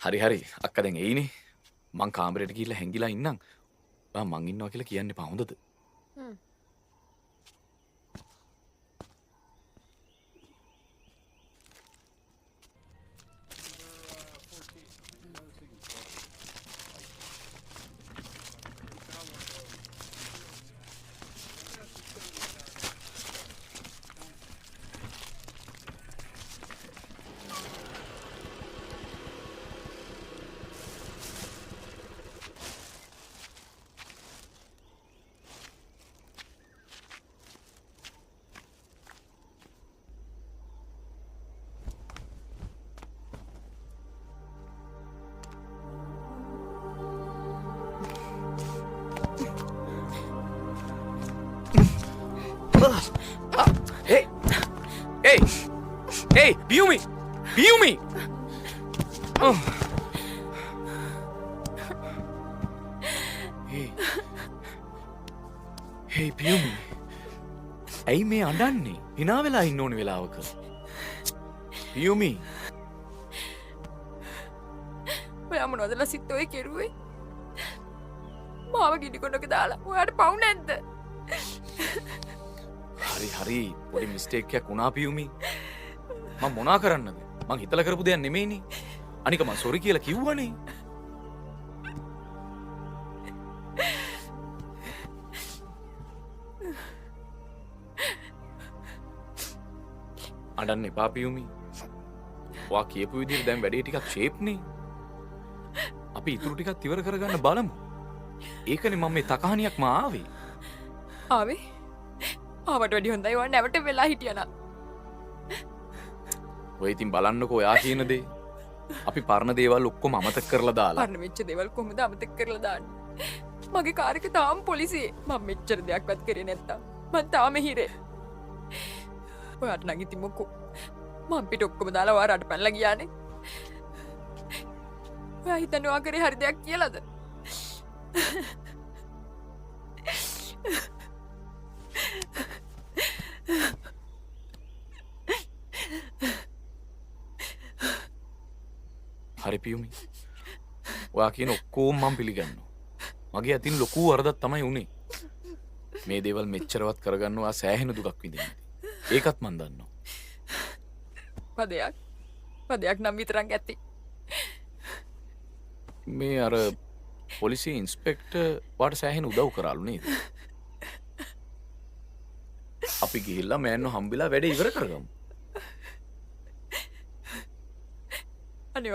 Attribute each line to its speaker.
Speaker 1: හරි හරි අක්කා දැන් එයිනේ. මං කාමරේට ගිහිල්ලා හැංගිලා ඉන්නම්. ඔයා මං ඉන්නවා කියලා කියන්න එපා හොඳද? Hey! Hey! Hey! Piyumi! Piyumi! Oh. Hey. Hey Piyumi. ඇයි මේ අඬන්නේ? hina වෙලා ඉන්න ඕනේ වෙලාවක. Piyumi.
Speaker 2: ඔයා මොනවද ලසිත් ඔය කෙරුවේ? මාව ගිනි කොනක දාලා ඔයාට පව් නැද්ද?
Speaker 1: හරි පොඩි මිස්ටේක් එකක් වුණා පියුමි. මම මොනා කරන්නද? මං හිතලා කරපු දෙයක් නෙමෙයිනේ. අනික මං සෝරි කියලා කිව්වනේ. අඬන්න එපා පියුමි. ඔයා කියපු විදිහට දැන් වැඩේ ටිකක් ෂේප් නේ. අපි ඉතුරු ටිකක් ඉවර කරගන්න බලමු. ඒකනේ මම මේ තකහණියක්ම ආවේ.
Speaker 2: ආවේ? ආවට වැඩි හොඳයි ඔයා නැවට වෙලා හිටියනම්.
Speaker 1: ඔය ඉතින් බලන්නකෝ ඔයා කියන දේ. අපි පරණ දේවල් ඔක්කොම අමතක කරලා දාලා.
Speaker 2: පරණ වෙච්ච දේවල් කොහොමද අමතක කරලා දාන්නේ? මගේ කාර් එක තාම පොලිසියේ. මම මෙච්චර දෙයක්වත් කරේ නැත්තම් මං තාම හිරේ. ඔයාට නම් ඉතින් මොකෝ මං පිට ඔක්කොම දාලා ඔයා රට පැනලා ගියානේ. ඔයා හිතන්නේ ඔයා කරේ හරි දෙයක් කියලාද?
Speaker 1: හරි පියුමි. ඔයා කියන ඔක්කොම මම පිළිගන්නවා. මගේ අතින් ලොකු වරදක් තමයි උනේ. මේ දේවල් මෙච්චරවත් කරගන්න ඔයා සෑහෙන දුකක් විඳිනවා. ඒකත් මම දන්නවා.
Speaker 2: පදයක් නම් විතරක් ඇති.
Speaker 1: මේ අර පොලිසිය ඉන්ස්පෙක්ටර් වාට සෑහෙන උදව් කරාලු නේද? අපි ගිහිල්ලා මෑන්ව හම්බෙලා වැඩේ ඉවර කරගමු.
Speaker 2: අනිවාර්යයෙන්